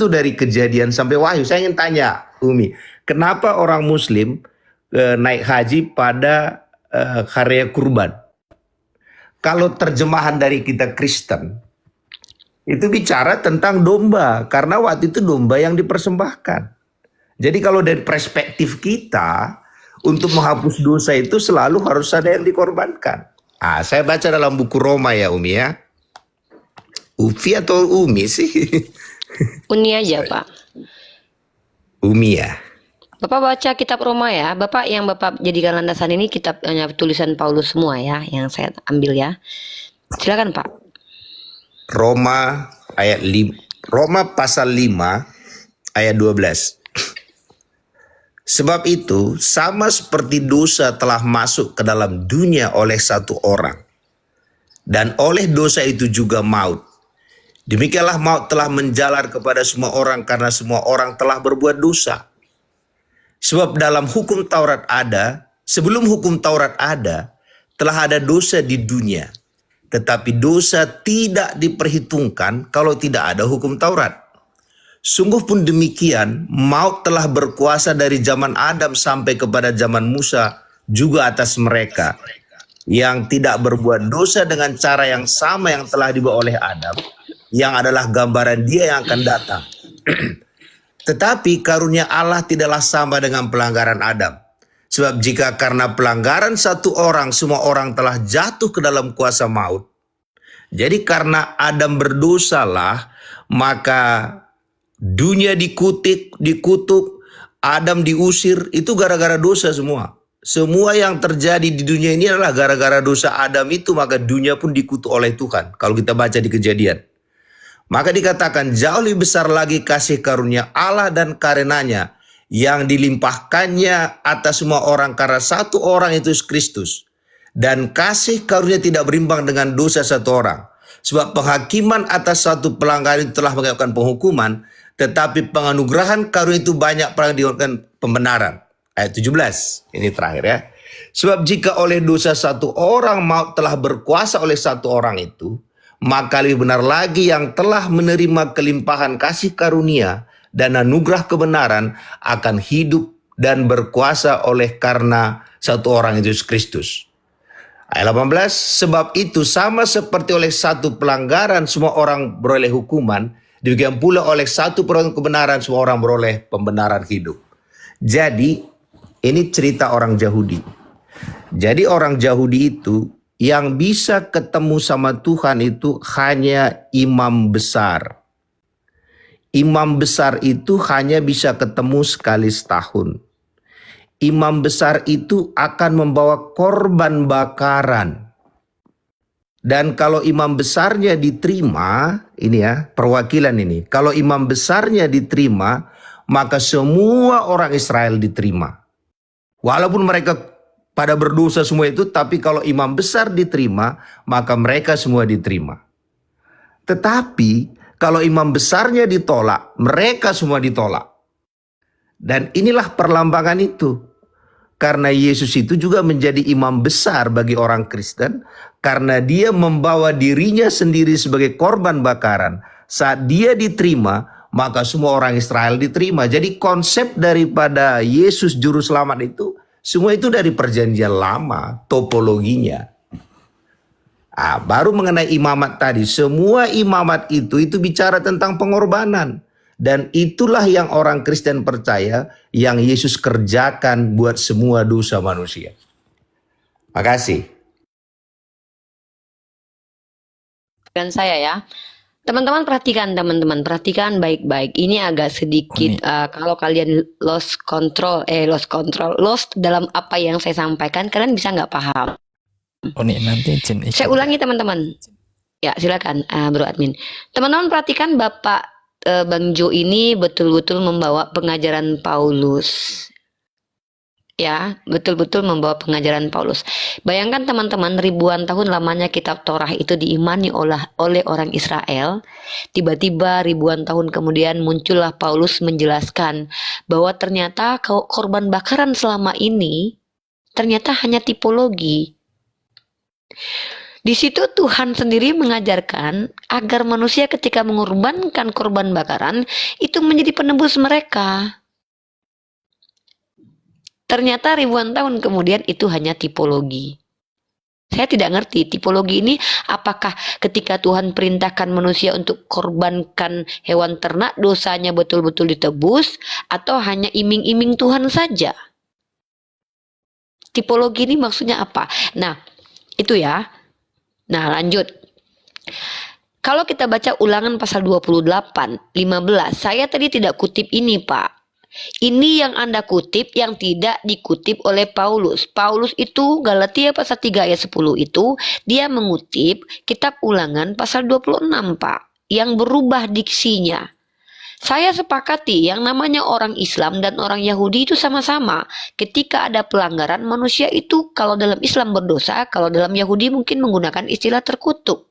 tuh dari Kejadian sampai Wahyu. Saya ingin tanya, Umi, kenapa orang Muslim naik haji pada hari raya kurban? Kalau terjemahan dari kita Kristen, itu bicara tentang domba, karena waktu itu domba yang dipersembahkan. Jadi kalau dari perspektif kita, untuk menghapus dosa itu selalu harus ada yang dikorbankan. Saya baca dalam buku Roma ya, Umi ya. Ufi atau Umi sih? Uni aja, Pak. Umi ya. Bapak baca kitab Roma ya. Bapak yang Bapak jadikan landasan ini kitabnya tulisan Paulus semua ya, yang saya ambil ya. Silakan, Pak. Roma ayat 5, Roma pasal 5 ayat 12. Sebab itu sama seperti dosa telah masuk ke dalam dunia oleh satu orang, dan oleh dosa itu juga maut. Demikianlah maut telah menjalar kepada semua orang karena semua orang telah berbuat dosa. Sebab dalam hukum Taurat ada, sebelum hukum Taurat ada, telah ada dosa di dunia. Tetapi dosa tidak diperhitungkan kalau tidak ada hukum Taurat. Sungguh pun demikian, maut telah berkuasa dari zaman Adam sampai kepada zaman Musa juga atas mereka yang tidak berbuat dosa dengan cara yang sama yang telah dibawa oleh Adam, yang adalah gambaran Dia yang akan datang. Tetapi karunia Allah tidaklah sama dengan pelanggaran Adam. Sebab jika karena pelanggaran satu orang semua orang telah jatuh ke dalam kuasa maut, jadi karena Adam berdosalah maka dunia dikutuk, Adam diusir, itu gara-gara dosa semua. Semua yang terjadi di dunia ini adalah gara-gara dosa Adam itu, maka dunia pun dikutuk oleh Tuhan. Kalau kita baca di Kejadian. Maka dikatakan jauh lebih besar lagi kasih karunia Allah dan karenanya yang dilimpahkannya atas semua orang karena satu orang itu Kristus. Dan kasih karunia tidak berimbang dengan dosa satu orang. Sebab penghakiman atas satu pelanggaran itu telah mengakibatkan penghukuman, tetapi penganugerahan karunia itu banyak pernah dilakukan pembenaran. Ayat 17, ini terakhir ya. Sebab jika oleh dosa satu orang maut telah berkuasa oleh satu orang itu, maka lebih benar lagi yang telah menerima kelimpahan kasih karunia dan anugerah kebenaran akan hidup dan berkuasa oleh karena satu orang itu Kristus. Ayat 18, sebab itu sama seperti oleh satu pelanggaran semua orang beroleh hukuman, demikian pula oleh satu perbuatan kebenaran semua orang beroleh pembenaran hidup. Jadi ini cerita orang Yahudi. Jadi orang Yahudi itu yang bisa ketemu sama Tuhan itu hanya imam besar. Imam besar itu hanya bisa ketemu sekali setahun. Imam besar itu akan membawa korban bakaran. Dan kalau imam besarnya diterima, ini ya perwakilan ini. Kalau imam besarnya diterima, maka semua orang Israel diterima. Walaupun mereka pada berdosa semua itu, tapi kalau imam besar diterima, maka mereka semua diterima. Tetapi kalau imam besarnya ditolak, mereka semua ditolak. Dan inilah perlambangan itu. Karena Yesus itu juga menjadi imam besar bagi orang Kristen, karena dia membawa dirinya sendiri sebagai korban bakaran. Saat dia diterima, maka semua orang Israel diterima. Jadi konsep daripada Yesus Juru Selamat itu, semua itu dari perjanjian lama, topologinya. Baru mengenai imamat tadi, semua imamat itu bicara tentang pengorbanan. Dan itulah yang orang Kristen percaya yang Yesus kerjakan buat semua dosa manusia. Makasih. Dan saya ya. Teman-teman perhatikan baik-baik. Ini agak sedikit kalau kalian lost dalam apa yang saya sampaikan, kalian bisa nggak paham. Nanti saya ulangi teman-teman. Ya silakan Bro Admin. Teman-teman perhatikan Bapak Bang Jo ini betul-betul membawa pengajaran Paulus. Ya, betul-betul membawa pengajaran Paulus. Bayangkan teman-teman, ribuan tahun lamanya kitab Torah itu diimani oleh orang Israel. Tiba-tiba ribuan tahun kemudian muncullah Paulus menjelaskan bahwa ternyata korban bakaran selama ini ternyata hanya tipologi. Di situ Tuhan sendiri mengajarkan agar manusia ketika mengorbankan korban bakaran itu menjadi penebus mereka. Ternyata ribuan tahun kemudian itu hanya tipologi. Saya tidak ngerti tipologi ini apakah ketika Tuhan perintahkan manusia untuk korbankan hewan ternak dosanya betul-betul ditebus atau hanya iming-iming Tuhan saja. Tipologi ini maksudnya apa? Nah, itu ya. Nah, lanjut. Kalau kita baca Ulangan pasal 28, 15, saya tadi tidak kutip ini, Pak. Ini yang Anda kutip yang tidak dikutip oleh Paulus. Paulus itu Galatia pasal 3 ayat 10 itu dia mengutip kitab Ulangan pasal 26, Pak, yang berubah diksinya. Saya sepakati yang namanya orang Islam dan orang Yahudi itu sama-sama. Ketika ada pelanggaran, manusia itu kalau dalam Islam berdosa, kalau dalam Yahudi mungkin menggunakan istilah terkutuk.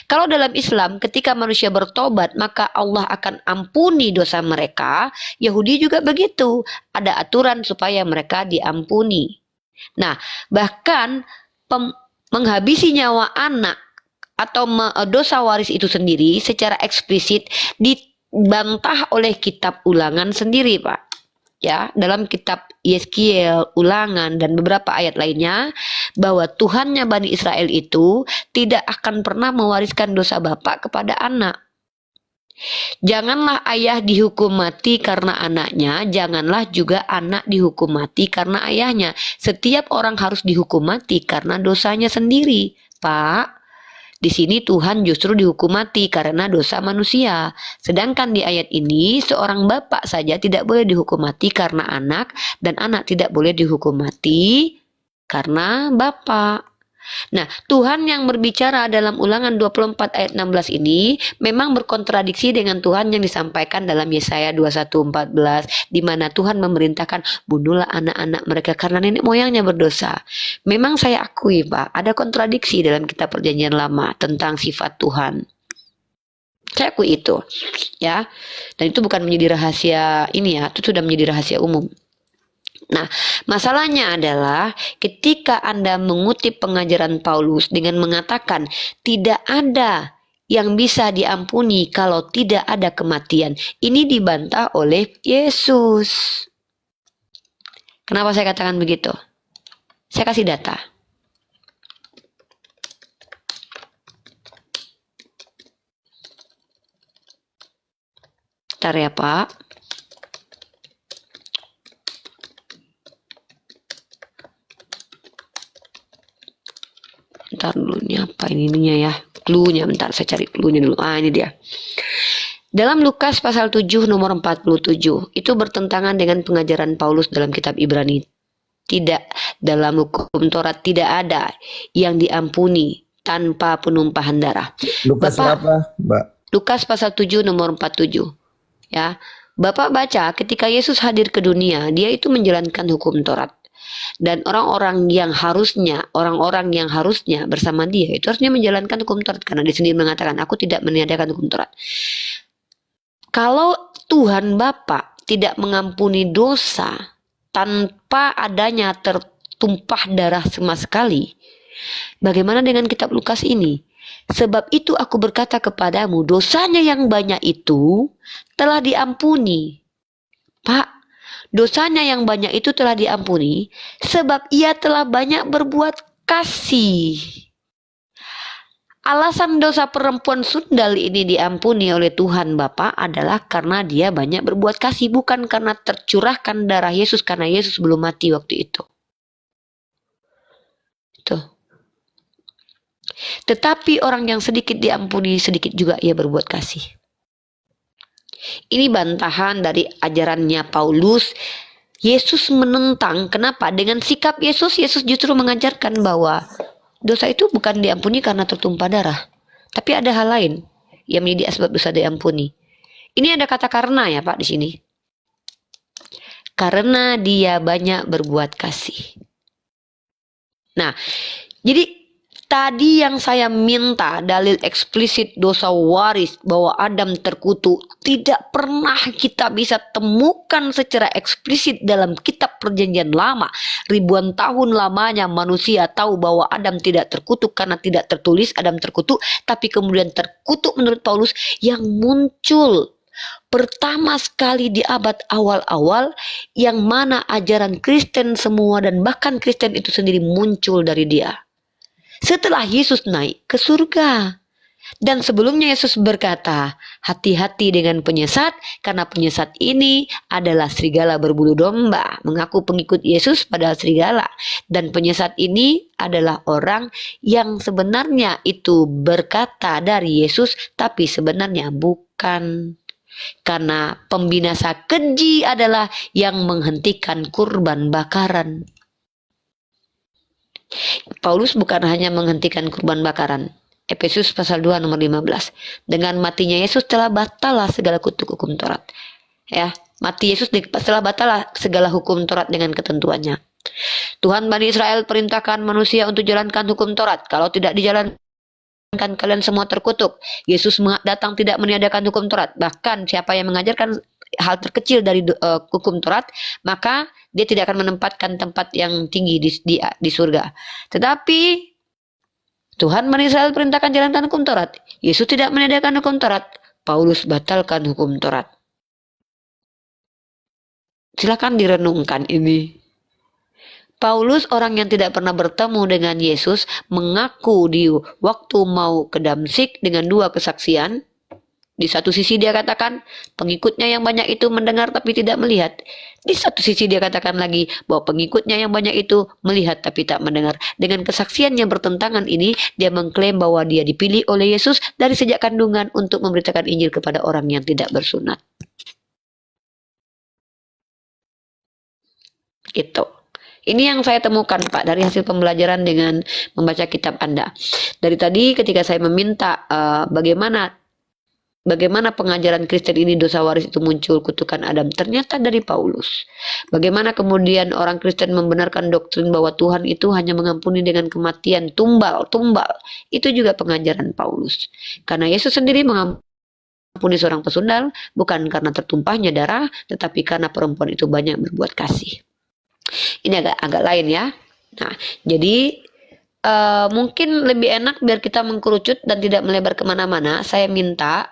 Kalau dalam Islam ketika manusia bertobat maka Allah akan ampuni dosa mereka. Yahudi juga begitu. Ada aturan supaya mereka diampuni. Nah, bahkan menghabisi nyawa anak atau dosa waris itu sendiri secara eksplisit dibantah oleh kitab Ulangan sendiri, Pak. Ya, dalam kitab Yeskiel, Ulangan, dan beberapa ayat lainnya, bahwa Tuhannya Bani Israel itu tidak akan pernah mewariskan dosa bapak kepada anak. Janganlah ayah dihukum mati karena anaknya, janganlah juga anak dihukum mati karena ayahnya. Setiap orang harus dihukum mati karena dosanya sendiri, Pak. Di sini Tuhan justru dihukum mati karena dosa manusia. Sedangkan di ayat ini seorang bapak saja tidak boleh dihukum mati karena anak dan anak tidak boleh dihukum mati karena bapak. Nah, Tuhan yang berbicara dalam Ulangan 24 ayat 16 ini memang berkontradiksi dengan Tuhan yang disampaikan dalam Yesaya 21:14 di mana Tuhan memerintahkan bunuhlah anak-anak mereka karena nenek moyangnya berdosa. Memang saya akui, Pak, ada kontradiksi dalam kitab Perjanjian Lama tentang sifat Tuhan. Saya akui itu, ya. Dan itu bukan menjadi rahasia ini ya, itu sudah menjadi rahasia umum. Nah, masalahnya adalah ketika Anda mengutip pengajaran Paulus dengan mengatakan tidak ada yang bisa diampuni kalau tidak ada kematian. Ini dibantah oleh Yesus. Kenapa saya katakan begitu? Saya kasih data. Bentar ya, Pak. Bentar dulu, ini apa ininya ya, clue-nya, bentar saya cari clue-nya dulu. Ini dia. Dalam Lukas pasal 7 nomor 47 itu bertentangan dengan pengajaran Paulus dalam kitab Ibrani. Tidak, dalam hukum Taurat tidak ada yang diampuni tanpa penumpahan darah. Lukas berapa, Mbak? Lukas pasal 7 nomor 47. Ya. Bapak baca ketika Yesus hadir ke dunia, dia itu menjalankan hukum Taurat. Dan orang-orang yang harusnya bersama dia itu harusnya menjalankan hukum Taurat karena dia sendiri mengatakan aku tidak meniadakan hukum Taurat. Kalau Tuhan Bapa tidak mengampuni dosa tanpa adanya tertumpah darah sama sekali, bagaimana dengan kitab Lukas ini? Sebab itu aku berkata kepadamu, dosanya yang banyak itu telah diampuni. Pak, dosanya yang banyak itu telah diampuni sebab ia telah banyak berbuat kasih. Alasan dosa perempuan sundal ini diampuni oleh Tuhan Bapa adalah karena dia banyak berbuat kasih, bukan karena tercurahkan darah Yesus karena Yesus belum mati waktu itu. Tuh. Tetapi orang yang sedikit diampuni, sedikit juga ia berbuat kasih. Ini bantahan dari ajarannya Paulus. Yesus menentang, kenapa? Dengan sikap Yesus justru mengajarkan bahwa dosa itu bukan diampuni karena tertumpah darah, tapi ada hal lain yang menjadi asbab dosa diampuni. Ini ada kata karena ya, Pak, di sini. Karena dia banyak berbuat kasih. Nah, jadi Tadi yang saya minta dalil eksplisit dosa waris bahwa Adam terkutuk tidak pernah kita bisa temukan secara eksplisit dalam kitab Perjanjian Lama. Ribuan tahun lamanya manusia tahu bahwa Adam tidak terkutuk karena tidak tertulis Adam terkutuk, tapi kemudian terkutuk menurut Paulus yang muncul pertama sekali di abad awal-awal, yang mana ajaran Kristen semua dan bahkan Kristen itu sendiri muncul dari dia. Setelah Yesus naik ke surga. Dan sebelumnya Yesus berkata, hati-hati dengan penyesat, karena penyesat ini adalah serigala berbulu domba. Mengaku pengikut Yesus padahal serigala. Dan penyesat ini adalah orang yang sebenarnya itu berkata dari Yesus, tapi sebenarnya bukan. Karena pembinasa keji adalah yang menghentikan kurban bakaran. Paulus bukan hanya menghentikan kurban bakaran. Efesus pasal 2 nomor 15. Dengan matinya Yesus telah batalah segala kutuk hukum Taurat. Ya, mati Yesus telah batalah segala hukum Taurat dengan ketentuannya. Tuhan Bani Israel perintahkan manusia untuk jalankan hukum Taurat. Kalau tidak dijalankan, kalian semua terkutuk. Yesus datang tidak meniadakan hukum Taurat. Bahkan siapa yang mengajarkan hal terkecil dari hukum Taurat, maka dia tidak akan menempatkan tempat yang tinggi di surga. Tetapi Tuhan Bani Israel perintahkan jalankan hukum Taurat. Yesus tidak meniadakan hukum Taurat. Paulus batalkan hukum Taurat. Silakan direnungkan ini. Paulus, orang yang tidak pernah bertemu dengan Yesus, mengaku di waktu mau ke Damsyik dengan dua kesaksian. Di satu sisi dia katakan pengikutnya yang banyak itu mendengar tapi tidak melihat. Di satu sisi dia katakan lagi bahwa pengikutnya yang banyak itu melihat tapi tak mendengar. Dengan kesaksian yang bertentangan ini, dia mengklaim bahwa dia dipilih oleh Yesus dari sejak kandungan untuk memberitakan Injil kepada orang yang tidak bersunat. Gitu. Ini yang saya temukan, Pak, dari hasil pembelajaran dengan membaca kitab Anda. Dari tadi ketika saya meminta bagaimana pengajaran Kristen ini dosa waris itu muncul kutukan Adam, ternyata dari Paulus. Bagaimana kemudian orang Kristen membenarkan doktrin bahwa Tuhan itu hanya mengampuni dengan kematian tumbal. Itu juga pengajaran Paulus. Karena Yesus sendiri mengampuni seorang pesundal bukan karena tertumpahnya darah, tetapi karena perempuan itu banyak berbuat kasih. Ini agak lain ya. Nah, jadi mungkin lebih enak biar kita mengkerucut dan tidak melebar kemana-mana. Saya minta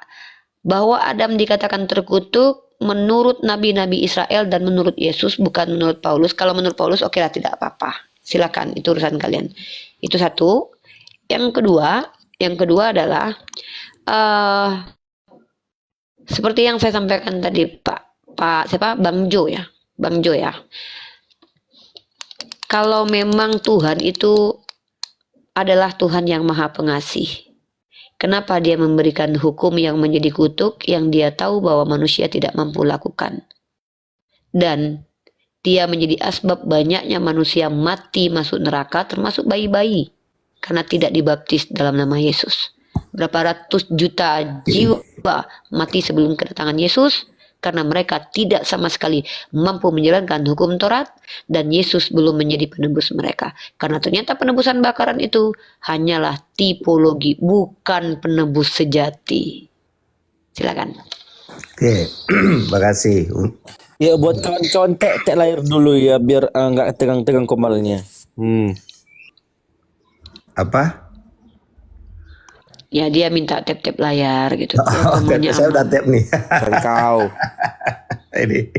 bahwa Adam dikatakan terkutuk menurut nabi-nabi Israel dan menurut Yesus, bukan menurut Paulus. Kalau menurut Paulus, oke lah, tidak apa-apa. Silakan, itu urusan kalian. Itu satu. Yang kedua adalah seperti yang saya sampaikan tadi, Bang Jo ya. Kalau memang Tuhan itu adalah Tuhan yang Maha Pengasih, kenapa dia memberikan hukum yang menjadi kutuk yang dia tahu bahwa manusia tidak mampu lakukan? Dan dia menjadi asbab banyaknya manusia mati masuk neraka, termasuk bayi-bayi, karena tidak dibaptis dalam nama Yesus. Berapa ratus juta jiwa mati sebelum kedatangan Yesus, karena mereka tidak sama sekali mampu menjalankan hukum Taurat, dan Yesus belum menjadi penebus mereka. Karena ternyata penebusan bakaran itu hanyalah tipologi, bukan penebus sejati. Silakan. Oke, makasih. Ya, buat kawan-kawan tek layar dulu ya, biar nggak tegang-tegang komalnya. Apa? Ya, dia minta tap-tap layar gitu. Saya udah tap nih. Kau. Ini.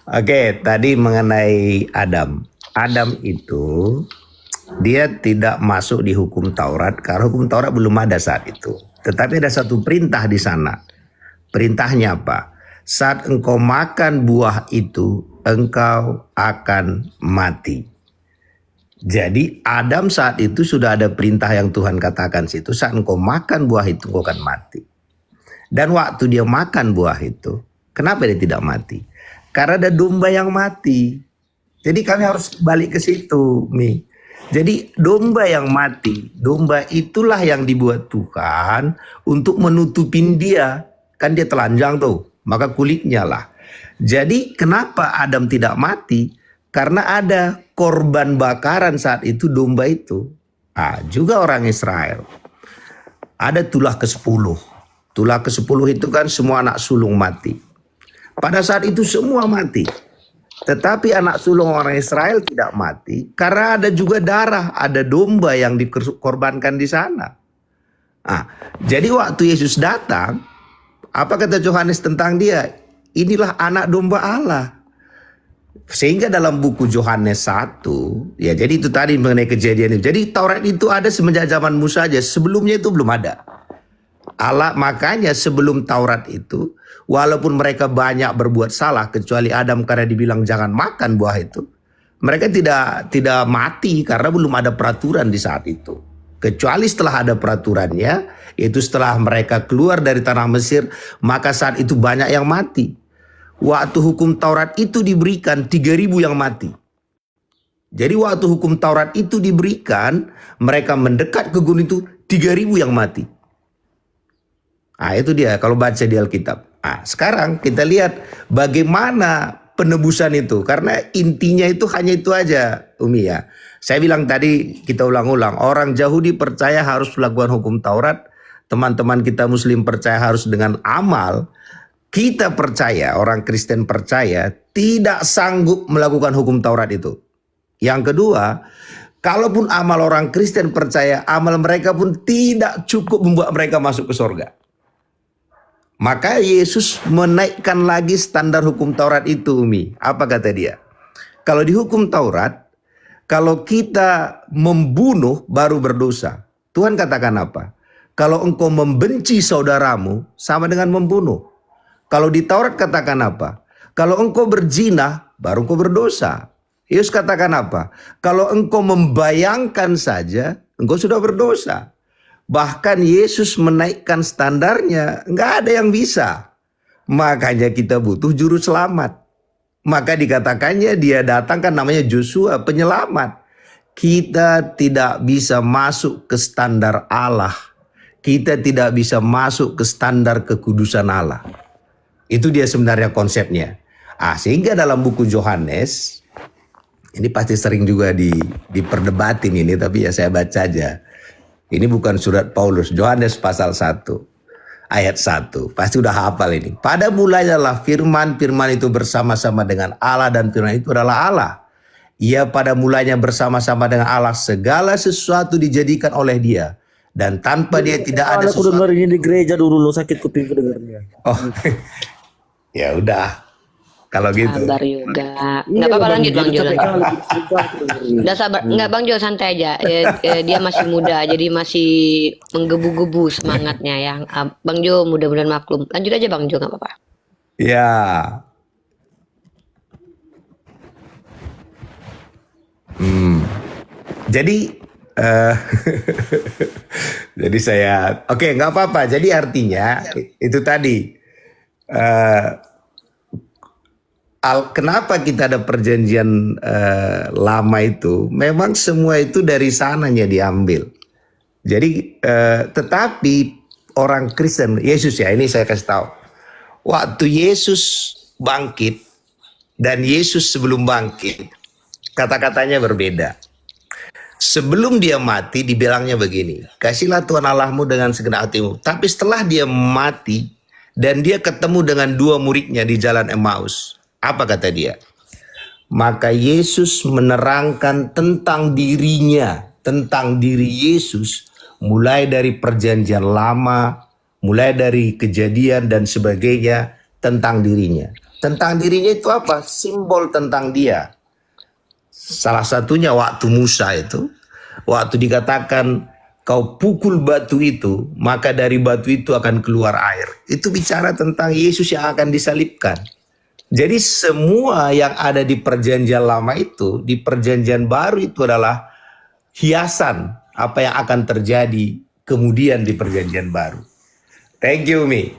Oke, tadi mengenai Adam. Adam itu dia tidak masuk di hukum Taurat karena hukum Taurat belum ada saat itu. Tetapi ada satu perintah di sana. Perintahnya apa? Saat engkau makan buah itu, engkau akan mati. Jadi Adam saat itu sudah ada perintah yang Tuhan katakan situ, saat engkau makan buah itu engkau akan mati. Dan waktu dia makan buah itu, kenapa dia tidak mati? Karena ada domba yang mati. Jadi kami harus balik ke situ, Mi. Jadi domba yang mati, domba itulah yang dibuat Tuhan untuk menutupin dia. Kan dia telanjang tuh, maka kulitnya lah. Jadi kenapa Adam tidak mati? Karena ada korban bakaran saat itu, domba itu. Juga orang Israel. Ada tulah ke-10. Tulah ke-10 itu kan semua anak sulung mati. Pada saat itu semua mati. Tetapi anak sulung orang Israel tidak mati karena ada juga darah, ada domba yang dikorbankan di sana. Jadi waktu Yesus datang, apa kata Yohanes tentang dia? Inilah anak domba Allah. Sehingga dalam buku Yohanes 1, ya jadi itu tadi mengenai kejadian itu. Jadi Taurat itu ada semenjak zaman Musa saja, sebelumnya itu belum ada. Makanya sebelum Taurat itu, walaupun mereka banyak berbuat salah, kecuali Adam karena dibilang jangan makan buah itu, mereka tidak mati karena belum ada peraturan di saat itu. Kecuali setelah ada peraturannya, itu setelah mereka keluar dari tanah Mesir, maka saat itu banyak yang mati. Waktu hukum Taurat itu diberikan, 3.000 yang mati. Jadi waktu hukum Taurat itu diberikan, mereka mendekat ke gunung itu, 3.000 yang mati. Itu dia kalau baca di Alkitab. Sekarang kita lihat bagaimana penebusan itu. Karena intinya itu hanya itu aja, Umi ya. Saya bilang tadi, kita ulang-ulang. Orang Yahudi percaya harus melakukan hukum Taurat. Teman-teman kita Muslim percaya harus dengan amal. Kita percaya, orang Kristen percaya tidak sanggup melakukan hukum Taurat itu. Yang kedua, kalaupun amal orang Kristen percaya, amal mereka pun tidak cukup membuat mereka masuk ke surga. Maka Yesus menaikkan lagi standar hukum Taurat itu, Umi. Apa kata dia? Kalau di hukum Taurat, kalau kita membunuh baru berdosa. Tuhan katakan apa? Kalau engkau membenci saudaramu sama dengan membunuh. Kalau di Taurat katakan apa? Kalau engkau berzina baru engkau berdosa. Yesus katakan apa? Kalau engkau membayangkan saja, engkau sudah berdosa. Bahkan Yesus menaikkan standarnya, nggak ada yang bisa. Makanya kita butuh juru selamat. Maka dikatakannya dia datang kan namanya Joshua, penyelamat. Kita tidak bisa masuk ke standar Allah. Kita tidak bisa masuk ke standar kekudusan Allah. Itu dia sebenarnya konsepnya. Sehingga dalam buku Yohanes, ini pasti sering juga diperdebatin ini, tapi ya saya baca aja. Ini bukan surat Paulus, Yohanes pasal 1 ayat 1. Pasti udah hafal ini. Pada mulanya lah firman itu bersama-sama dengan Allah dan firman itu adalah Allah. Ia pada mulanya bersama-sama dengan Allah, segala sesuatu dijadikan oleh dia. Dan tanpa dia tidak ada sesuatu. Aku dengar ini di gereja dulu, lo sakit kuping dengarnya. Ya udah. Kalau gitu. Sabar juga. Nggak apa-apa, lanjut Bang Jo. Udah sabar. Nggak Bang Jo, santai aja. Dia masih muda, jadi masih menggebu-gebu semangatnya ya. Bang Jo mudah-mudahan maklum. Lanjut aja Bang Jo, nggak apa-apa. Ya. Jadi jadi saya nggak apa-apa. Jadi artinya itu tadi. Kenapa kita ada perjanjian lama itu? Memang semua itu dari sananya diambil. Jadi tetapi orang Kristen, Yesus ya, ini saya kasih tahu. Waktu Yesus bangkit dan Yesus sebelum bangkit, kata-katanya berbeda. Sebelum dia mati dibilangnya begini, kasihlah Tuhan Allahmu dengan segenap hatimu. Tapi setelah dia mati dan dia ketemu dengan 2 muridnya di jalan Emmaus, apa kata dia? Maka Yesus menerangkan tentang dirinya, tentang diri Yesus, mulai dari perjanjian lama, mulai dari kejadian dan sebagainya, tentang dirinya. Tentang dirinya itu apa? Simbol tentang dia. Salah satunya waktu Musa itu, waktu dikatakan kau pukul batu itu, maka dari batu itu akan keluar air. Itu bicara tentang Yesus yang akan disalibkan. Jadi semua yang ada di perjanjian lama itu, di perjanjian baru itu adalah hiasan apa yang akan terjadi kemudian di perjanjian baru. Thank you, Mi.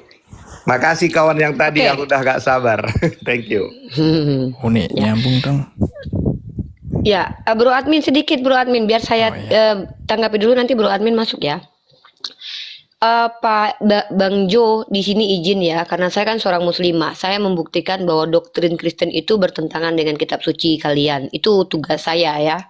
Makasih kawan yang tadi yang udah gak sabar. Thank you. Unik, nyambung dong. Ya, Bro Admin sedikit Bro Admin, biar saya tanggapi dulu, nanti Bro Admin masuk ya. Pak Bang Jo di sini izin ya, karena saya kan seorang muslimah. Saya membuktikan bahwa doktrin Kristen itu bertentangan dengan kitab suci kalian. Itu tugas saya ya.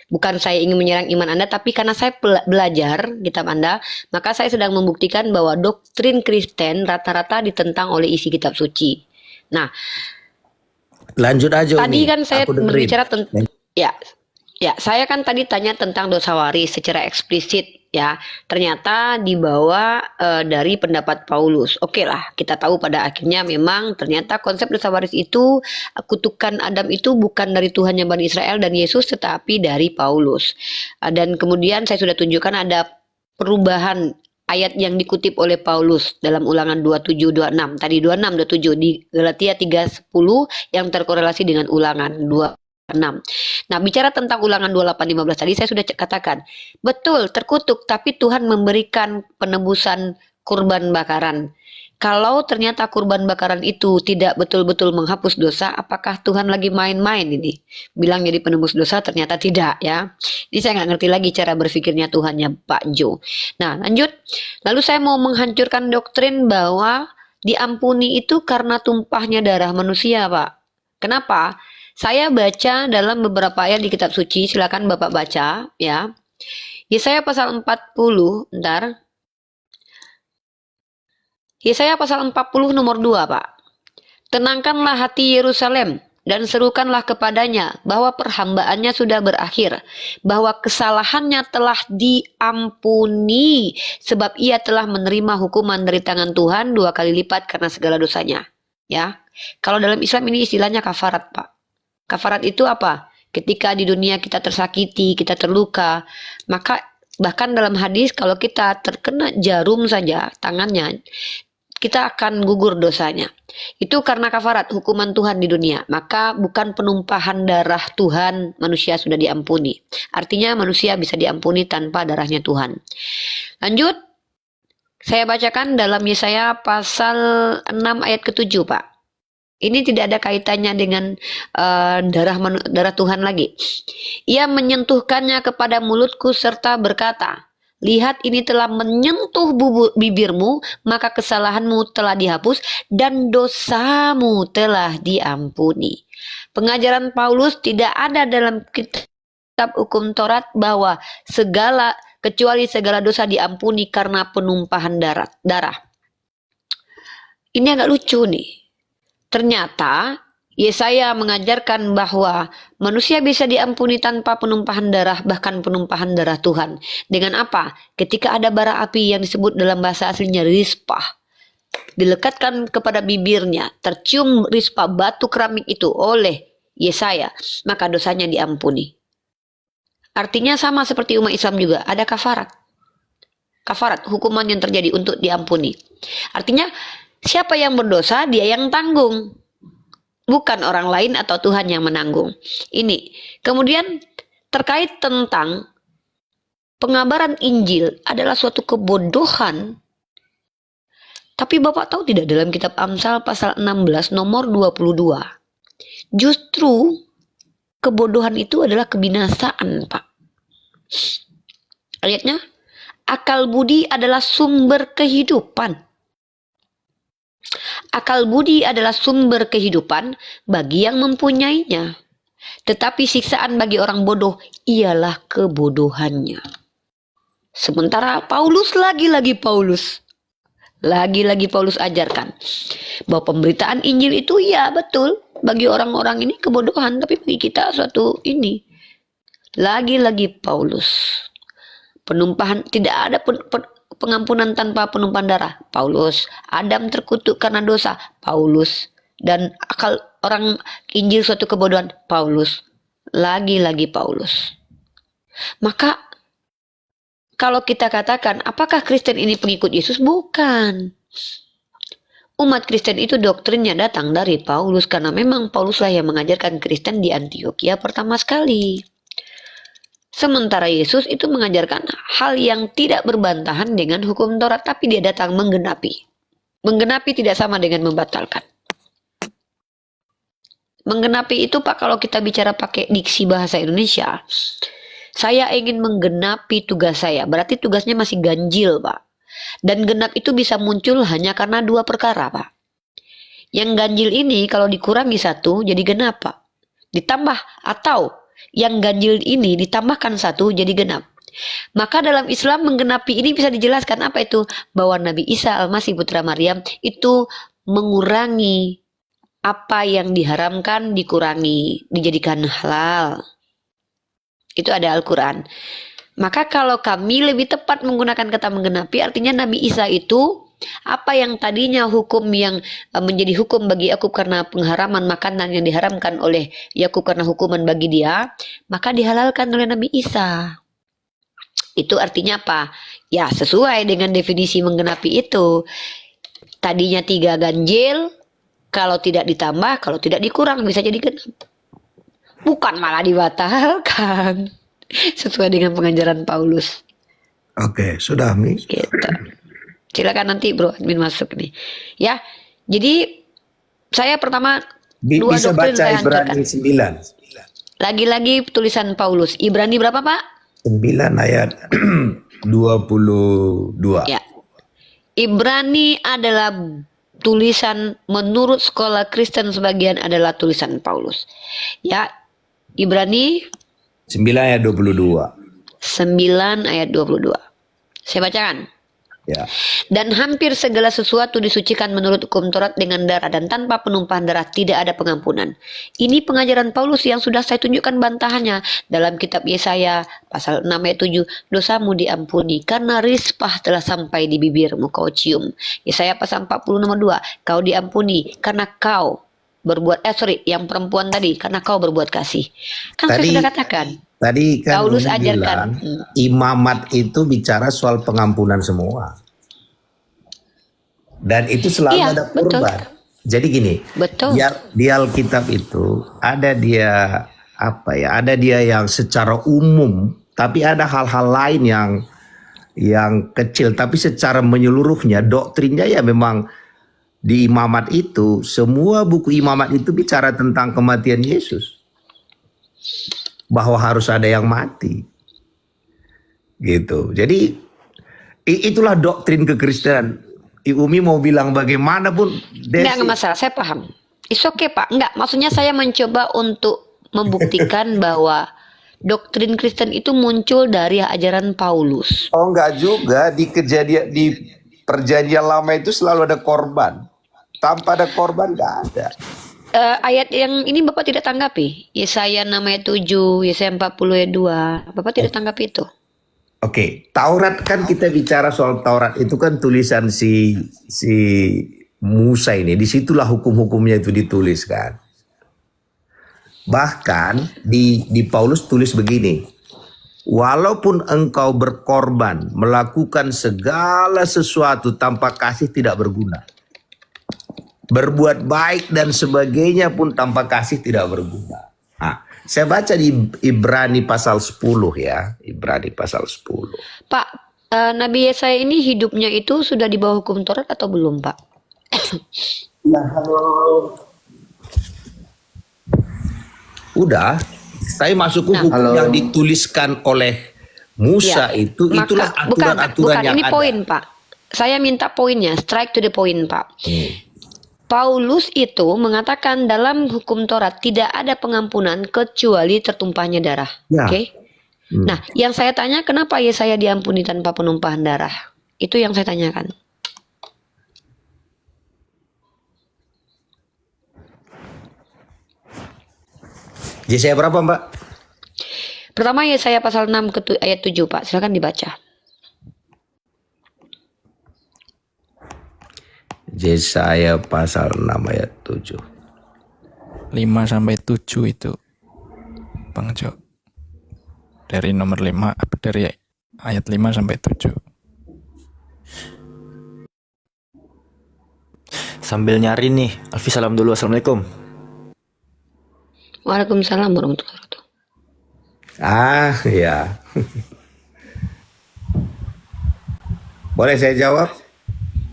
Bukan saya ingin menyerang iman Anda, tapi karena saya belajar kitab Anda, maka saya sedang membuktikan bahwa doktrin Kristen rata-rata ditentang oleh isi kitab suci. Nah, Lanjut aja tadi Umi, kan saya aku dengerin. berbicara tentang ya, saya kan tadi tanya tentang dosa waris secara eksplisit ya. Ternyata dibawa dari pendapat Paulus. Oke lah, kita tahu pada akhirnya memang ternyata konsep dosa waris itu, kutukan Adam itu bukan dari Tuhannya Bani Israel dan Yesus, tetapi dari Paulus. Dan kemudian saya sudah tunjukkan ada perubahan ayat yang dikutip oleh Paulus dalam Ulangan 27-26. Tadi 26-27 di Galatia 3:10 yang terkorelasi dengan Ulangan 2:6. Nah, bicara tentang Ulangan 28:15 tadi saya sudah katakan, betul terkutuk, tapi Tuhan memberikan penebusan kurban bakaran. Kalau ternyata kurban bakaran itu tidak betul-betul menghapus dosa, apakah Tuhan lagi main-main ini? Bilang jadi penebus dosa, ternyata tidak ya. Ini saya nggak ngerti lagi cara berpikirnya Tuhannya Pak Jo. Nah, lanjut. Lalu saya mau menghancurkan doktrin bahwa diampuni itu karena tumpahnya darah manusia, Pak. Kenapa? Saya baca dalam beberapa ayat di kitab suci, silakan Bapak baca ya. Yesaya pasal 40, bentar. Yesaya pasal 40 nomor 2, Pak. Tenangkanlah hati Yerusalem dan serukanlah kepadanya bahwa perhambaannya sudah berakhir, bahwa kesalahannya telah diampuni, sebab ia telah menerima hukuman dari tangan Tuhan 2 kali lipat karena segala dosanya. Ya, kalau dalam Islam ini istilahnya kafarat, Pak. Kafarat itu apa? Ketika di dunia kita tersakiti, kita terluka, maka bahkan dalam hadis kalau kita terkena jarum saja tangannya, kita akan gugur dosanya. Itu karena kafarat, hukuman Tuhan di dunia. Maka bukan penumpahan darah Tuhan, manusia sudah diampuni. Artinya manusia bisa diampuni tanpa darahnya Tuhan. Lanjut, saya bacakan dalam Yesaya pasal 6 ayat ke-7, Pak. Ini tidak ada kaitannya dengan darah Tuhan lagi. Ia menyentuhkannya kepada mulutku serta berkata, lihat ini telah menyentuh bibirmu, maka kesalahanmu telah dihapus dan dosamu telah diampuni. Pengajaran Paulus tidak ada dalam kitab hukum Taurat bahwa kecuali segala dosa diampuni karena penumpahan darah. Ini agak lucu nih. Ternyata Yesaya mengajarkan bahwa manusia bisa diampuni tanpa penumpahan darah, bahkan penumpahan darah Tuhan. Dengan apa? Ketika ada bara api yang disebut dalam bahasa aslinya rispah, dilekatkan kepada bibirnya, tercium rispah batu keramik itu oleh Yesaya, maka dosanya diampuni. Artinya sama seperti umat Islam juga, ada kafarat. Kafarat, hukuman yang terjadi untuk diampuni. Artinya, siapa yang berdosa, dia yang tanggung. Bukan orang lain atau Tuhan yang menanggung. Ini. Kemudian terkait tentang pengabaran Injil adalah suatu kebodohan. Tapi Bapak tahu tidak dalam kitab Amsal pasal 16 nomor 22. Justru kebodohan itu adalah kebinasaan, Pak. Ayatnya, akal budi adalah sumber kehidupan. Akal budi adalah sumber kehidupan bagi yang mempunyainya. Tetapi siksaan bagi orang bodoh ialah kebodohannya. Sementara Paulus lagi-lagi Paulus ajarkan bahwa pemberitaan Injil itu ya betul bagi orang-orang ini kebodohan, tapi bagi kita suatu ini. Lagi-lagi Paulus. Penumpahan tidak ada pengampunan tanpa penumpahan darah, Paulus. Adam terkutuk karena dosa, Paulus. Dan akal orang Injil suatu kebodohan, Paulus. Lagi-lagi Paulus. Maka kalau kita katakan, apakah Kristen ini pengikut Yesus? Bukan. Umat Kristen itu doktrinnya datang dari Paulus, karena memang Pauluslah yang mengajarkan Kristen di Antioquia pertama sekali. Sementara Yesus itu mengajarkan hal yang tidak berbantahan dengan hukum Taurat, tapi dia datang menggenapi. Menggenapi tidak sama dengan membatalkan. Menggenapi itu, Pak, kalau kita bicara pakai diksi bahasa Indonesia, saya ingin menggenapi tugas saya, berarti tugasnya masih ganjil, Pak. Dan genap itu bisa muncul hanya karena dua perkara, Pak. Yang ganjil ini kalau dikurangi satu jadi genap, Pak. Ditambah atau Yang ganjil ini ditambahkan 1 jadi genap. Maka dalam Islam menggenapi ini bisa dijelaskan apa itu? Bahwa Nabi Isa Al-Masih putra Maryam itu mengurangi apa yang diharamkan, dikurangi, dijadikan halal. Itu ada Al-Quran. Maka kalau kami lebih tepat menggunakan kata menggenapi, artinya Nabi Isa itu apa yang tadinya hukum yang menjadi hukum bagi Yakub karena pengharaman makanan yang diharamkan oleh Yakub karena hukuman bagi dia, maka dihalalkan oleh Nabi Isa. Itu artinya apa? Ya sesuai dengan definisi menggenapi itu. Tadinya 3 ganjil, kalau tidak ditambah, kalau tidak dikurang bisa jadi genap. Bukan malah dibatalkan. Sesuai dengan pengajaran Paulus. Oke, sudah Mi. Gitu. Silakan nanti Bro admin masuk nih. Ya, jadi saya pertama dua Bisa doktrin baca saya Ibrani hancurkan. 9. Lagi-lagi tulisan Paulus. Ibrani berapa Pak? 9 ayat 22. Ya. Ibrani adalah tulisan menurut sekolah Kristen sebagian adalah tulisan Paulus. Ya, Ibrani 9 ayat 22. 9 ayat 22. Saya bacakan. Ya. Dan hampir segala sesuatu disucikan menurut hukum Taurat dengan darah, dan tanpa penumpahan darah tidak ada pengampunan. Ini pengajaran Paulus yang sudah saya tunjukkan bantahannya dalam kitab Yesaya pasal 6 ayat 7. Dosamu diampuni karena rispah telah sampai di bibirmu kau cium. Yesaya pasal 40 nomor 2. Kau diampuni karena kau berbuat yang perempuan tadi, karena kau berbuat kasih. Kan saya sudah katakan. Tadi kan Paulus Umi ajarkan. bilang, imamat itu bicara soal pengampunan semua. Dan itu selalu Iya, ada betul. kurban. Jadi gini, Betul. di Alkitab itu ada dia ada dia yang secara umum, tapi ada hal-hal lain yang kecil, tapi secara menyeluruhnya doktrinnya ya memang di imamat itu, semua buku imamat itu bicara tentang kematian Yesus. Bahwa harus ada yang mati. Gitu. Jadi itulah doktrin kekristenan. Umi mau bilang bagaimanapun. Enggak masalah, saya paham. It's okay Pak. Enggak, maksudnya saya mencoba untuk membuktikan bahwa doktrin Kristen itu muncul dari ajaran Paulus. Oh enggak juga, di perjanjian lama itu selalu ada korban. Tanpa ada korban enggak ada. Ayat yang ini Bapak tidak tanggapi. Yesaya 6 ayat 7, Yesaya 40 ayat 2. Bapak tidak tanggapi itu. Oke, Taurat kan kita bicara soal Taurat itu kan tulisan si Musa ini. Disitulah hukum-hukumnya itu ditulis kan. Bahkan di Paulus tulis begini. Walaupun engkau berkorban, melakukan segala sesuatu tanpa kasih tidak berguna. Berbuat baik dan sebagainya pun tanpa kasih tidak berguna. Nah, saya baca di Ibrani pasal 10 ya. Ibrani pasal 10. Pak, Nabi Yesaya ini hidupnya itu sudah di bawah hukum Taurat atau belum Pak? Ya, halo. Udah. Saya masuk ke hukum yang dituliskan oleh Musa Ya, itulah aturan-aturan yang ini ada. poin Pak. Saya minta poinnya, strike to the point Pak. Paulus itu mengatakan dalam hukum Taurat tidak ada pengampunan kecuali tertumpahnya darah. Ya. Oke? Nah, yang saya tanya kenapa Yesaya diampuni tanpa penumpahan darah? Itu yang saya tanyakan. Yesaya berapa, Mbak? Pertama Yesaya pasal 6 ayat 7 Pak. Silakan dibaca. Yesaya pasal 6 ayat 7. 5 sampai 7 itu Bang Jo. Dari nomor 5 dari ayat 5 sampai 7. Sambil nyari nih, Alfi salam dulu. Assalamualaikum. Waalaikumsalam warahmatullahi wabarakatuh. Ah, ya. Boleh saya jawab?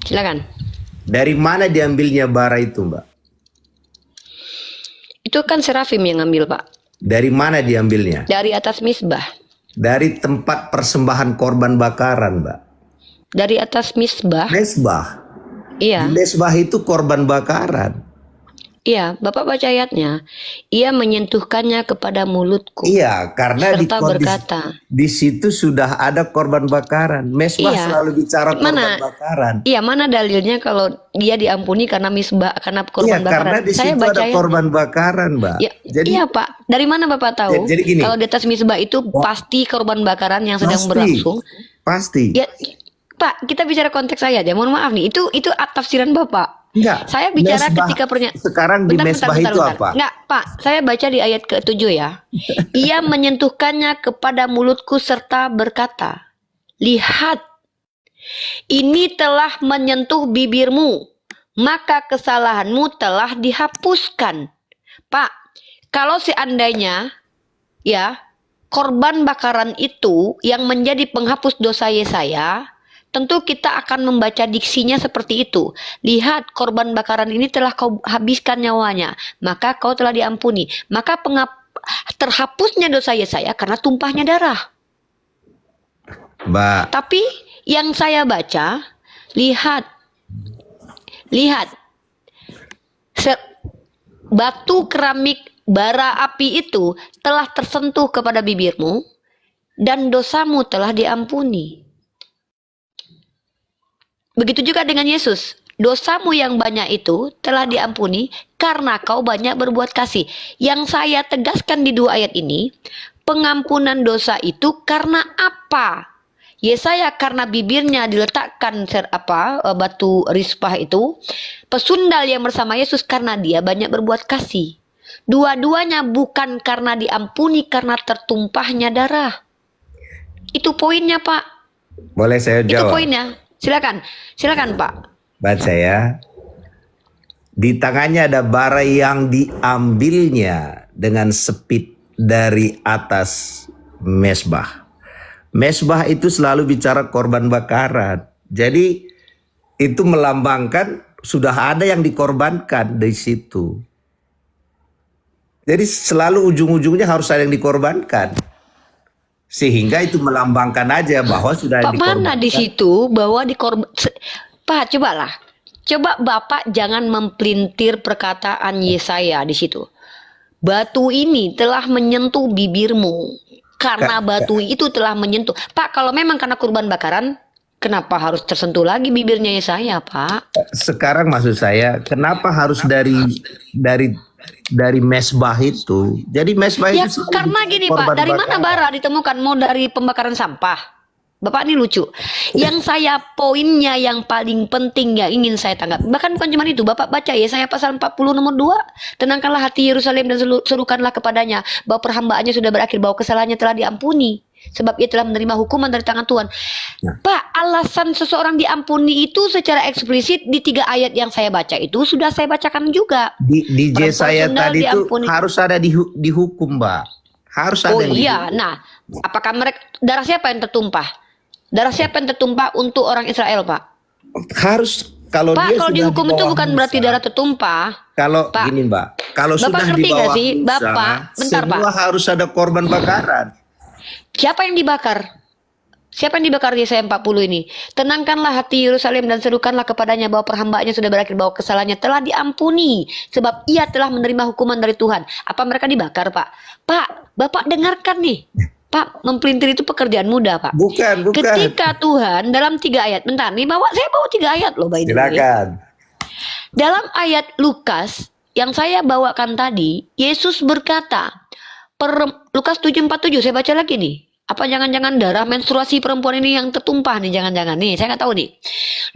Silakan. Dari mana diambilnya bara itu, Mbak? Itu kan serafim yang ngambil Pak. Dari mana diambilnya? Dari atas misbah. Dari tempat persembahan korban bakaran, Mbak. Dari atas misbah. Mesbah. Iya. Mesbah itu korban bakaran. Iya, Bapak baca ayatnya. Ia menyentuhkannya kepada mulutku Iya, karena serta berkata. di situ sudah ada korban bakaran. Mesbah Iya. selalu bicara korban Mana? bakaran. Iya, mana dalilnya kalau dia diampuni karena misbah, karena Iya, korban karena bakaran? di Saya situ baca ada ayatnya. korban bakaran, Mbak. Ya, Jadi iya Pak, dari mana Bapak tahu? jadi gini. Kalau di atas misbah itu pasti korban bakaran yang sedang Pasti. berlangsung. Pasti. Ya, Pak, kita bicara konteks ayat ya. Mohon maaf nih, itu tafsiran Bapak. Enggak. Saya bicara Mesbah, ketika sekarang di mesbah itu apa? Enggak, Pak. Saya baca di ayat ke-7 ya. Ia menyentuhkannya kepada mulutku serta berkata, lihat, ini telah menyentuh bibirmu, maka kesalahanmu telah dihapuskan. Pak, kalau seandainya ya korban bakaran itu yang menjadi penghapus dosa Yesaya, tentu kita akan membaca diksinya seperti itu. Lihat, korban bakaran ini telah kau habiskan nyawanya, maka kau telah diampuni. Maka terhapusnya dosa Yesaya karena tumpahnya darah. Mbak. Tapi yang saya baca, lihat, batu keramik bara api itu telah tersentuh kepada bibirmu dan dosamu telah diampuni. Begitu juga dengan Yesus. Dosamu yang banyak itu telah diampuni karena kau banyak berbuat kasih. Yang saya tegaskan di 2 ayat ini, pengampunan dosa itu karena apa? Yesaya karena bibirnya diletakkan batu rispah itu, pesundal yang bersama Yesus karena dia banyak berbuat kasih. Dua-duanya bukan karena diampuni karena tertumpahnya darah. Itu poinnya, Pak. Boleh saya jawab? Itu poinnya. Silakan Pak. Baca ya. Di tangannya ada bara yang diambilnya dengan sepit dari atas mesbah. Mesbah itu selalu bicara korban bakaran. Jadi itu melambangkan sudah ada yang dikorbankan di situ. Jadi selalu ujung-ujungnya harus ada yang dikorbankan. Sehingga itu melambangkan aja bahwa sudah Pak, mana di situ bahwa Pak, cobalah. Coba Bapak jangan mempelintir perkataan Yesaya di situ. Batu ini telah menyentuh bibirmu. Karena batu itu telah menyentuh. Pak, kalau memang karena kurban bakaran, kenapa harus tersentuh lagi bibirnya Yesaya, Pak? Sekarang maksud saya, kenapa harus dari mesbah itu? Jadi mesbah Ya, itu karena gini Pak, dari mana bara ditemukan? Mau dari pembakaran sampah? Bapak ini lucu. Yang saya poinnya yang paling penting yang ingin saya tanggap. Bahkan bukan cuma itu. Bapak baca ya, saya pasal 40 nomor 2. Tenangkanlah hati Yerusalem dan serukanlah kepadanya bahwa perhambaannya sudah berakhir, bahwa kesalahannya telah diampuni. Sebab ia telah menerima hukuman dari tangan Tuhan. Pak, alasan seseorang diampuni itu secara eksplisit di 3 ayat yang saya baca itu sudah saya bacakan juga. Di Yesaya tadi itu diampuni. harus ada dihukum, Mbak. Harus ada. Oh iya, nah, apakah mereka darah siapa yang tertumpah? Darah siapa yang tertumpah untuk orang Israel, Pak? Harus kalau Pak, dia kalau sudah dihukum di itu bawah bukan Musa, berarti darah tertumpah. Kalau Pak, gini, Mbak, kalau Bapak sudah di ngerti nggak bawah sih? Musa, Bapak, bentar, semua Pak. harus ada korban bakaran. Siapa yang dibakar? Siapa yang dibakar Yesaya 40 ini? Tenangkanlah hati Yerusalem dan serukanlah kepadanya bahwa perhambaannya sudah berakhir, bahwa kesalahannya telah diampuni. Sebab ia telah menerima hukuman dari Tuhan. Apa mereka dibakar, Pak? Pak, Bapak dengarkan nih. Pak, mempelintir itu pekerjaan mudah, Pak. Bukan. Ketika Tuhan dalam 3 ayat, bentar nih, saya bawa 3 ayat loh, by the way. Silakan. Dalam ayat Lukas yang saya bawakan tadi, Yesus berkata, Lukas 7:47, saya baca lagi nih. Apa jangan-jangan darah menstruasi perempuan ini yang tertumpah nih, jangan-jangan nih, saya nggak tahu nih.